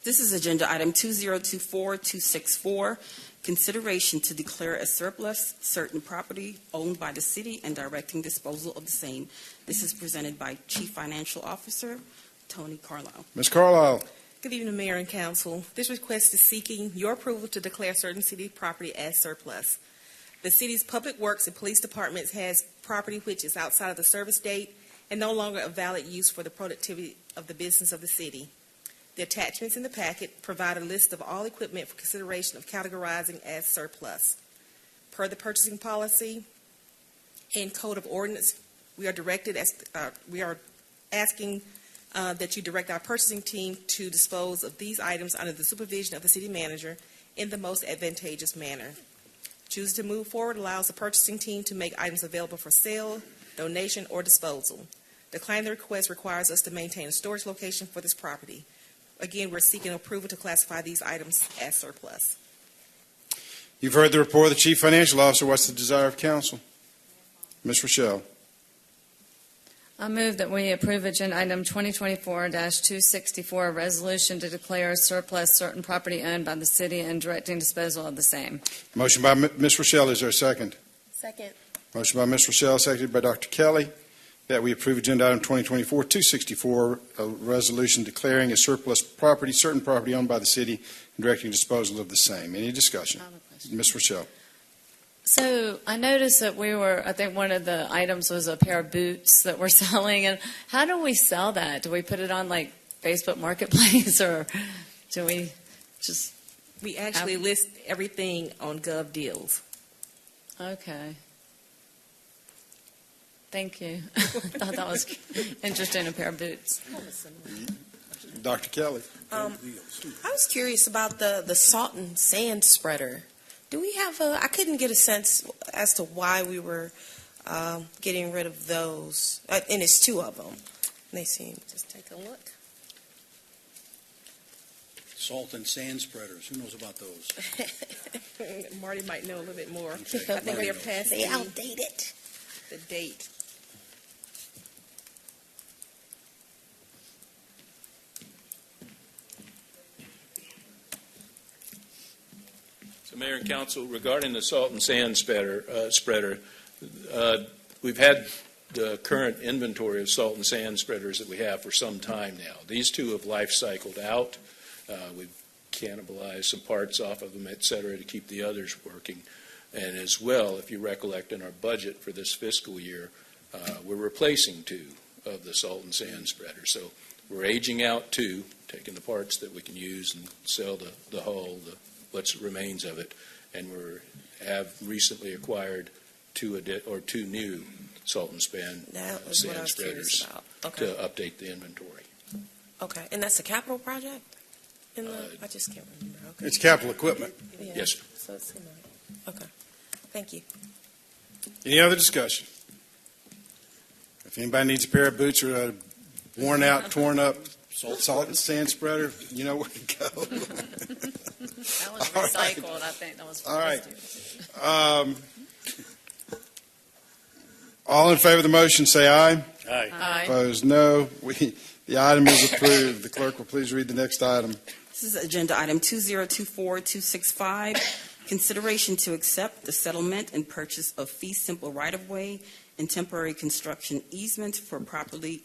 This is agenda item 2024-264, consideration to declare as surplus certain property owned by the city and directing disposal of the same. This is presented by Chief Financial Officer Tony Carlisle. Ms. Carlisle. Good evening, Mayor and Council. This request is seeking your approval to declare certain city property as surplus. The city's public works and police departments has property which is outside of the service date and no longer a valid use for the productivity of the business of the city. The attachments in the packet provide a list of all equipment for consideration of categorizing as surplus. Per the purchasing policy and code of ordinance, we are asking that you direct our purchasing team to dispose of these items under the supervision of the city manager in the most advantageous manner. Choose to move forward allows the purchasing team to make items available for sale, donation, or disposal. Declining the request requires us to maintain a storage location for this property. Again, we're seeking approval to classify these items as surplus. You've heard the report of the Chief Financial Officer. What's the desire of council? Ms. Rochelle. I move that we approve agenda item 2024-264, a resolution to declare surplus certain property owned by the city and directing disposal of the same. Motion by Ms. Rochelle. Is there a second? Second. Motion by Ms. Rochelle, seconded by Dr. Kelly, that we approve agenda item 2024-264, a resolution declaring as surplus property, certain property owned by the city and directing disposal of the same. Any discussion? I have a question. Ms. Rochelle. So I noticed that I think one of the items was a pair of boots that we're selling. And how do we sell that? Do we put it on like Facebook Marketplace or do we just, We actually list everything on Gov Deals. okay. Thank you. I thought that was interesting, a pair of boots. Dr. Kelly. I was curious about the salt and sand spreader. Do we have I couldn't get a sense as to why we were getting rid of those. And it's two of them. They seem, Just take a look. Salt and sand spreaders, who knows about those? Marty might know a little bit more. Okay. I think they're past they outdated. the date. So, Mayor and Council, regarding the salt and sand spreader, we've had the current inventory of salt and sand spreaders that we have for some time now. These two have life cycled out. We've cannibalized some parts off of them, et cetera, to keep the others working. And as well, if you recollect in our budget for this fiscal year, we're replacing two of the salt and sand spreaders. So we're aging out two, taking the parts that we can use and sell the hull, what remains of it. And we have recently acquired two new salt and span That was what I sand was curious spreaders about. to Okay. update the inventory. Okay. And that's a capital project? I just can't remember. Okay. It's capital equipment. Yeah. Yes, sir. So it's similar. Okay. Thank you. Any other discussion? If anybody needs a pair of boots or a worn out, torn up salt and sand spreader, you know where to go. That was All right. recycled, I think that was. All right. All in favor of the motion, say aye. Aye. Aye. Opposed, no. The item is approved. The clerk will please read the next item. This is agenda item 2024265, consideration to accept the settlement and purchase of fee simple right-of-way and temporary construction easement for property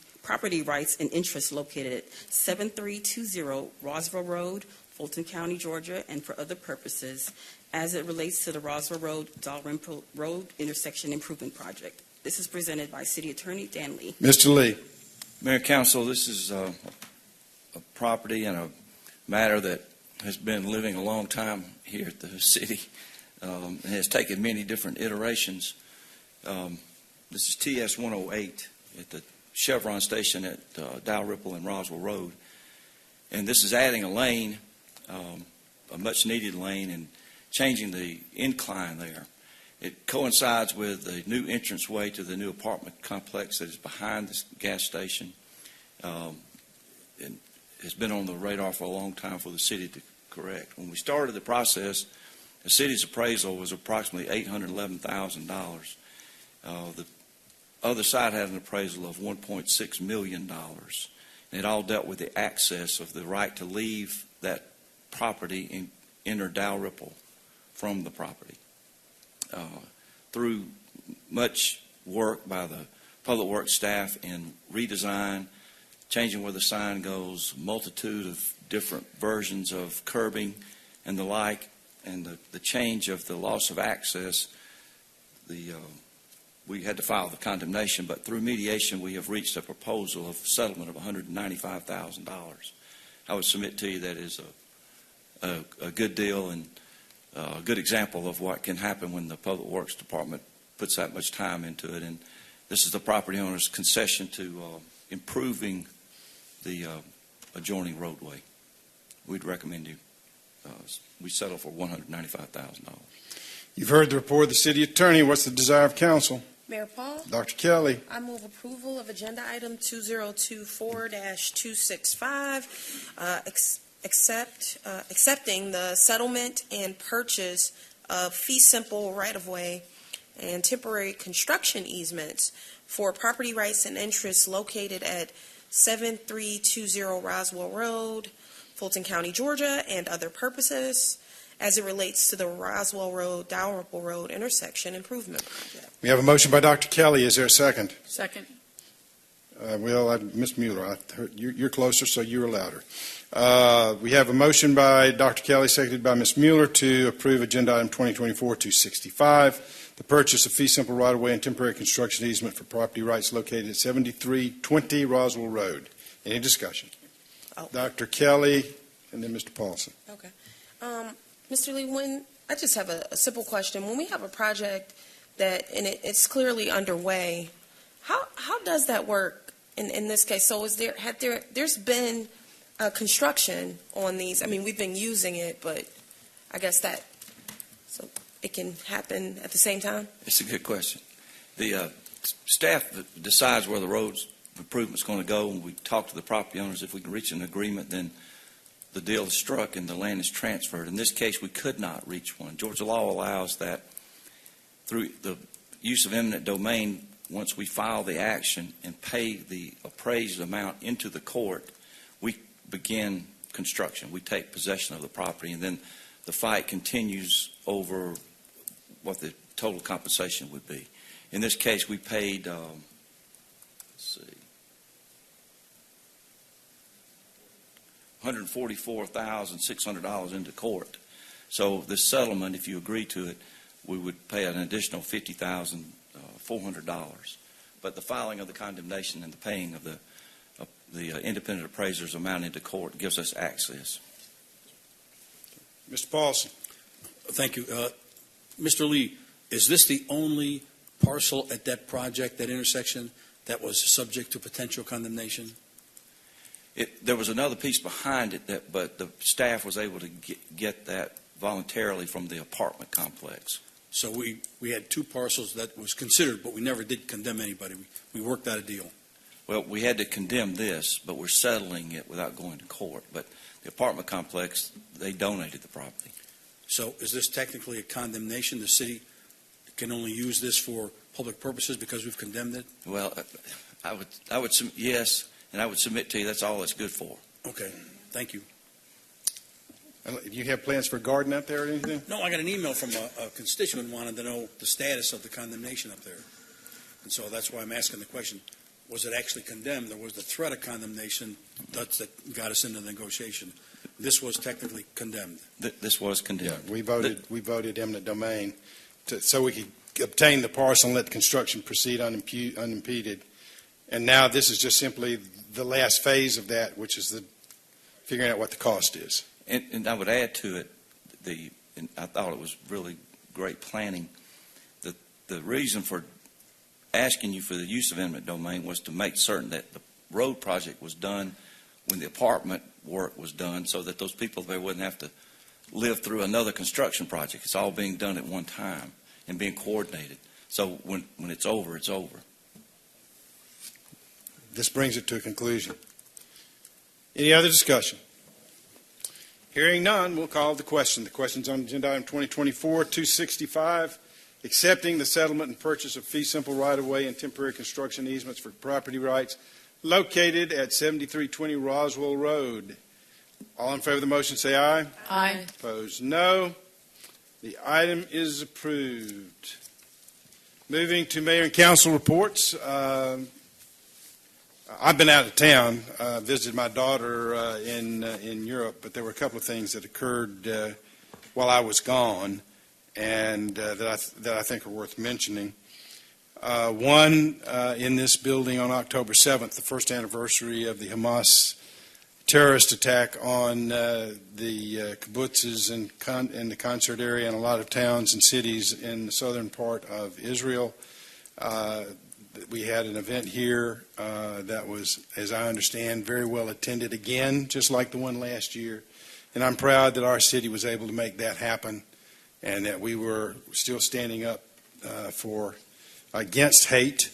rights and interests located at 7320 Roswell Road, Fulton County, Georgia, and for other purposes as it relates to the Roswell Road, Dalrymple Road intersection improvement project. This is presented by City Attorney Dan Lee. Mr. Lee. Mayor, Council, this is a property and a matter that has been living a long time here at the city and has taken many different iterations. This is TS 108 at the Chevron station at Dalrymple and Roswell Road. And this is adding a lane, a much-needed lane, and changing the incline there. It coincides with the new entranceway to the new apartment complex that is behind this gas station. It has been on the radar for a long time for the city to correct. When we started the process, the city's appraisal was approximately $811,000. The other side had an appraisal of $1.6 million. And it all dealt with the access of the right to leave that property and enter Dalrymple from the property. Through much work by the public works staff in redesign, changing where the sign goes, multitude of different versions of curbing and the like, and the change of the loss of access, we had to file the condemnation, but through mediation we have reached a proposal of settlement of $195,000. I would submit to you that is a good deal and a good example of what can happen when the Public Works Department puts that much time into it. And this is the property owner's concession to improving the adjoining roadway. We'd recommend we settle for $195,000. You've heard the report of the city attorney. What's the desire of council? Mayor Paul, Dr. Kelly. I move approval of agenda item 2024-265, accepting the settlement and purchase of fee simple right-of-way and temporary construction easements for property rights and interests located at 7320 Roswell Road, Fulton County, Georgia, and other purposes as it relates to the Roswell Road, Dalrymple Road intersection improvement project. We have a motion by Dr. Kelly. Is there a second? Second. Ms. Mueller, I heard you're closer, so you're louder. We have a motion by Dr. Kelly, seconded by Ms. Mueller, to approve agenda item 2024-265, the purchase of fee simple right-of-way and temporary construction easement for property rights located at 7320 Roswell Road. Any discussion? Oh. Dr. Kelly, and then Mr. Paulson. Okay. Mr. Lee, I just have a simple question. When we have a project and it's clearly underway, how does that work in this case? So there's been construction on these? I mean, we've been using it, but I guess so it can happen at the same time? It's a good question. The staff decides where the road's improvement's going to go, and we talk to the property owners. If we can reach an agreement, then the deal is struck and the land is transferred. In this case, we could not reach one. Georgia law allows that through the use of eminent domain, once we file the action and pay the appraised amount into the court, we begin construction. We take possession of the property, and then the fight continues over what the total compensation would be. In this case, we paid, $144,600 into court. So this settlement, if you agree to it, we would pay an additional $50,400. But the filing of the condemnation and the paying of the independent appraiser's amount into court gives us access. Mr. Paulson. Thank you. Mr. Lee, is this the only parcel at that project, that intersection, that was subject to potential condemnation? There was another piece behind it, but the staff was able to get that voluntarily from the apartment complex. So we had two parcels that was considered, but we never did condemn anybody. We worked out a deal. Well, we had to condemn this, but we're settling it without going to court. But the apartment complex, they donated the property. So is this technically a condemnation? The city can only use this for public purposes because we've condemned it? Well, I would yes, and I would submit to you that's all it's good for. Okay, thank you. Do you have plans for a garden out there or anything? No, I got an email from a constituent wanted to know the status of the condemnation up there. And so that's why I'm asking the question. Was it actually condemned? There was the threat of condemnation that got us into the negotiation. This was technically condemned. This was condemned. Yeah, we voted eminent domain so we could obtain the parcel and let the construction proceed unimpeded. And now this is just simply the last phase of that, which is the figuring out what the cost is. And I would add to it, and I thought it was really great planning. The reason for asking you for the use of eminent domain was to make certain that the road project was done when the apartment work was done, so that those people there wouldn't have to live through another construction project. It's all being done at one time and being coordinated. So when it's over, it's over. This brings it to a conclusion. Any other discussion? Hearing none, we'll call the question. The question's on agenda item 2024-265, accepting the settlement and purchase of fee simple right-of-way and temporary construction easements for property rights located at 7320 Roswell Road. All in favor of the motion say aye. Aye. Opposed, no. The item is approved. Moving to mayor and council reports. I've been out of town, visited my daughter in Europe, but there were a couple of things that occurred while I was gone, and that I think are worth mentioning. One, in this building on October 7th, the first anniversary of the Hamas terrorist attack on the kibbutzes in the concert area and a lot of towns and cities in the southern part of Israel. We had an event here that was, as I understand, very well attended again, just like the one last year. And I'm proud that our city was able to make that happen and that we were still standing up against hate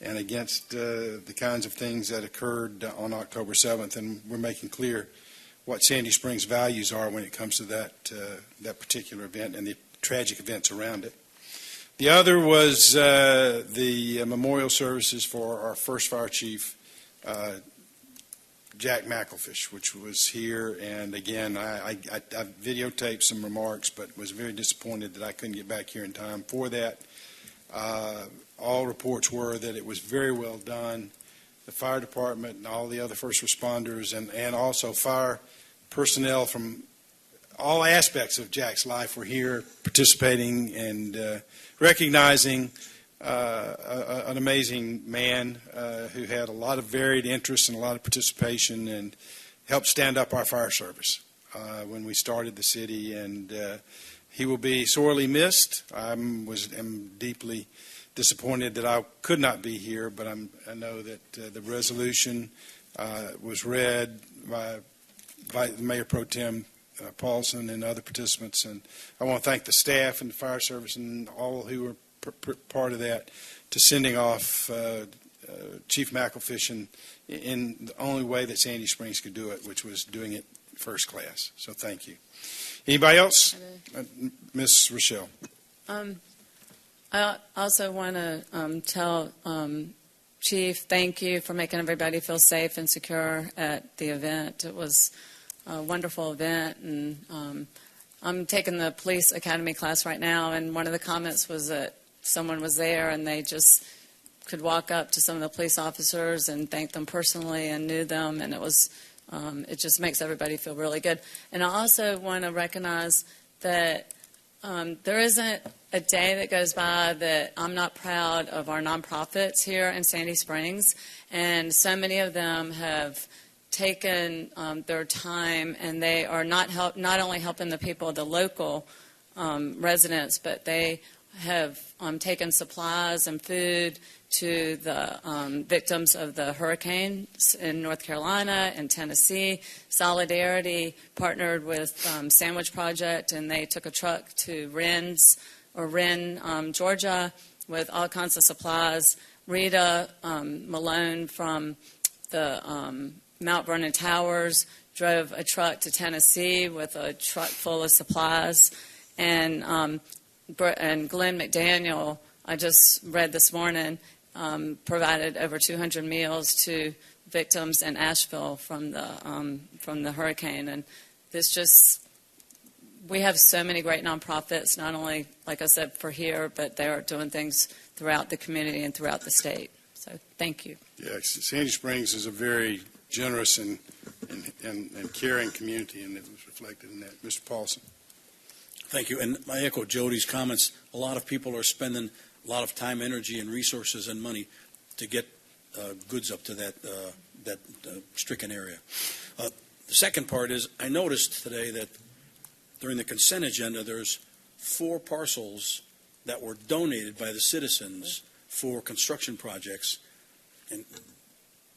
and against the kinds of things that occurred on October 7th. And we're making clear what Sandy Springs' values are when it comes to that particular event and the tragic events around it. The other was the memorial services for our first fire chief, Jack McElfish, which was here. And again, I videotaped some remarks, but was very disappointed that I couldn't get back here in time for that. All reports were that it was very well done. The fire department and all the other first responders and also fire personnel from all aspects of Jack's life were here participating and recognizing an amazing man who had a lot of varied interests and a lot of participation and helped stand up our fire service when we started the city. And he will be sorely missed. I am deeply disappointed that I could not be here, but I know that the resolution was read by Mayor Pro Tem Paulson and other participants, and I want to thank the staff and the fire service and all who were part of that to sending off Chief McElfish in the only way that Sandy Springs could do it, which was doing it first class. So thank you. Anybody else? Ms. Rochelle. I also want to tell Chief, thank you for making everybody feel safe and secure at the event. It was a wonderful event, and I'm taking the police academy class right now, and one of the comments was that someone was there and they just could walk up to some of the police officers and thank them personally and knew them, and it just makes everybody feel really good. And I also want to recognize that there isn't a day that goes by that I'm not proud of our nonprofits here in Sandy Springs, and so many of them have taken their time, and they are not only helping the people, the local residents, but they have taken supplies and food to the victims of the hurricanes in North Carolina and Tennessee. Solidarity partnered with Sandwich Project, and they took a truck to Wren, Georgia, with all kinds of supplies. Rita Malone from the Mount Vernon Towers drove a truck to Tennessee with a truck full of supplies. And Glenn McDaniel, I just read this morning, provided over 200 meals to victims in Asheville from the hurricane. And this just, we have so many great nonprofits, not only, like I said, for here, but they are doing things throughout the community and throughout the state. So thank you. Yeah, Sandy Springs is a very generous and caring community, and it was reflected in that. Mr. Paulson. Thank you. And I echo Jody's comments. A lot of people are spending a lot of time, energy, and resources and money to get goods up to that stricken area. The second part is I noticed today that during the consent agenda, there's 4 parcels that were donated by the citizens for construction projects. And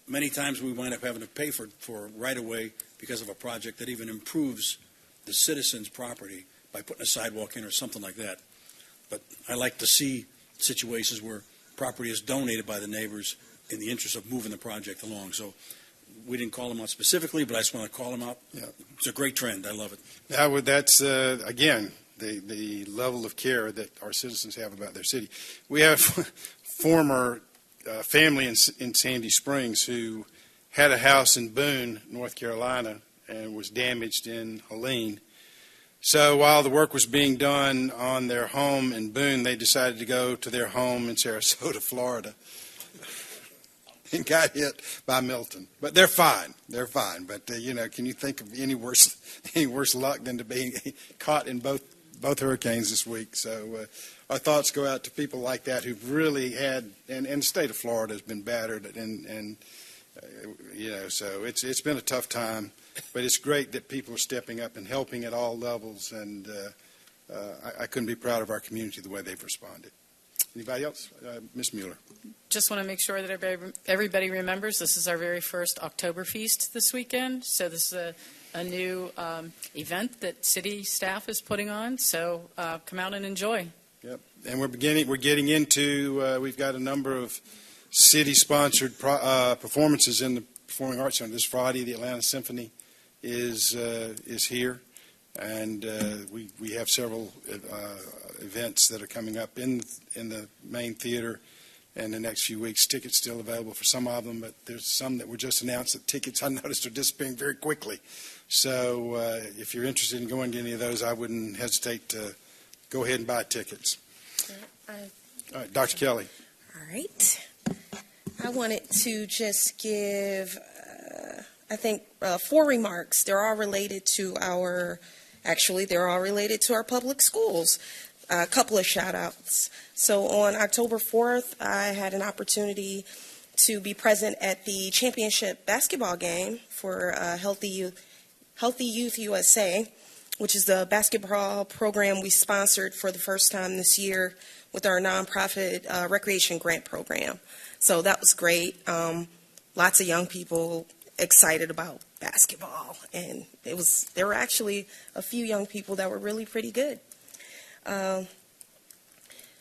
many times we wind up having to pay for right-of-way because of a project that even improves the citizens' property by putting a sidewalk in or something like that. But I like to see situations where property is donated by the neighbors in the interest of moving the project along. So we didn't call them out specifically, but I just want to call them out. Yeah. It's a great trend. I love it. That's again, the level of care that our citizens have about their city. We have former family in Sandy Springs who had a house in Boone, North Carolina, and was damaged in Helene. So while the work was being done on their home in Boone, they decided to go to their home in Sarasota, Florida, and got hit by Milton. But they're fine. They're fine. But can you think of any worse luck than to be caught in both hurricanes this week? So our thoughts go out to people like that who've really had, and the state of Florida has been battered, and so it's been a tough time. But it's great that people are stepping up and helping at all levels, and I couldn't be proud of our community the way they've responded. Anybody else? Ms. Mueller. Just want to make sure that everybody remembers this is our very first Oktoberfest this weekend. So this is a new event that city staff is putting on. So come out and enjoy. Yep. And we're getting into, we've got a number of city-sponsored performances in the Performing Arts Center. This Friday, the Atlanta Symphony is here, and we have several events that are coming up in the main theater in the next few weeks. Tickets still available for some of them, but there's some that were just announced that tickets I noticed are disappearing very quickly. So if you're interested in going to any of those, I wouldn't hesitate to go ahead and buy tickets. All right, Dr. Kelly. All right. I wanted to just give, I think, 4 remarks. They're all related to our public schools. A couple of shout-outs. So on October 4th, I had an opportunity to be present at the championship basketball game for Healthy Youth USA, which is the basketball program we sponsored for the first time this year with our nonprofit recreation grant program. So that was great. Lots of young people excited about basketball, and there were actually a few young people that were really pretty good.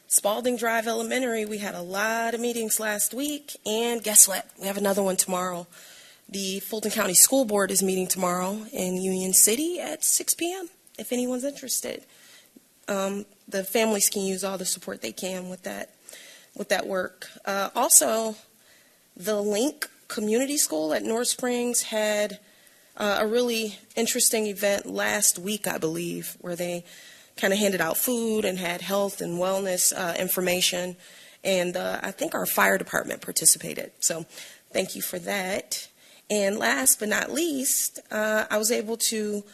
Spalding Drive Elementary, we had a lot of meetings last week, and guess what? We have another one tomorrow. The Fulton County School Board is meeting tomorrow in Union City at 6 p.m., if anyone's interested. The families can use all the support they can with that work. Also, the Link Community School at North Springs had a really interesting event last week, I believe, where they kind of handed out food and had health and wellness information. And I think our fire department participated. So thank you for that. And last but not least, I was able to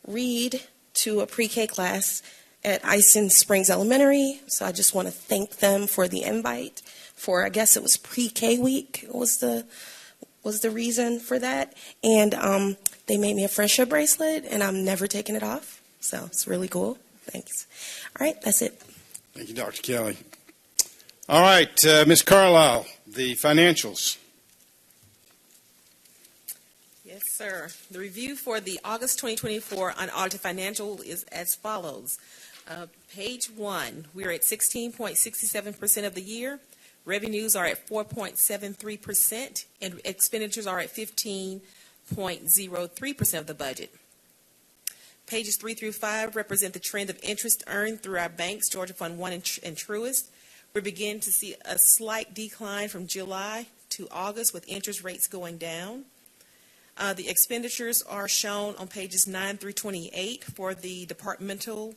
read to a pre-K class at Ison Springs Elementary. So I just want to thank them for the invite for, I guess it was pre-K week was the reason for that. And they made me a friendship bracelet, and I'm never taking it off. So it's really cool. Thanks. All right, that's it. Thank you, Dr. Kelly. All right, Ms. Carlisle, the financials. Yes, sir. The review for the August 2024 unaudited financial is as follows. Page 1, we're at 16.67% of the year. Revenues are at 4.73%, and expenditures are at 15.03% of the budget. Pages 3 through 5 represent the trend of interest earned through our banks, Georgia Fund 1 and Truist. We begin to see a slight decline from July to August with interest rates going down. The expenditures are shown on pages 9 through 28 for the departmental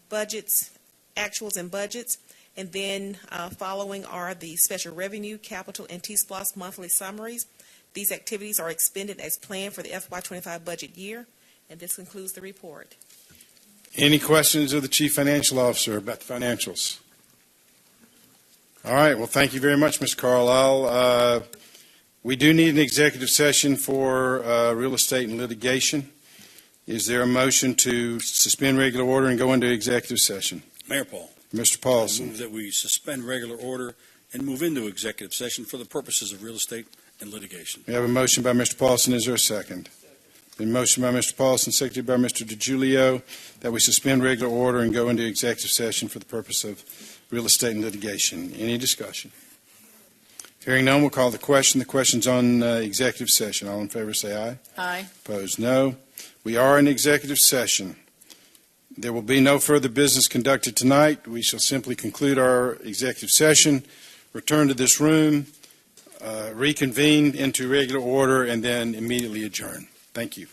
budgets, actuals and budgets. And then following are the special revenue, capital, and T-SPLOS monthly summaries. These activities are expended as planned for the FY25 budget year. And this concludes the report. Any questions of the Chief Financial Officer about the financials? All right, well, thank you very much, Ms. Carlisle. We do need an executive session for real estate and litigation. Is there a motion to suspend regular order and go into executive session? Mayor Paul. Mr. I Paulson. move that we suspend regular order and move into executive session for the purposes of real estate and litigation. We have a motion by Mr. Paulson. Is there a second? Been motion by Mr. Paulson, seconded by Mr. DiGiulio, that we suspend regular order and go into executive session for the purpose of real estate and litigation. Any discussion? Hearing none, we'll call the question. The question's on executive session. All in favor say aye. Aye. Opposed, no. We are in executive session. There will be no further business conducted tonight. We shall simply conclude our executive session, return to this room, reconvene into regular order, and then immediately adjourn. Thank you.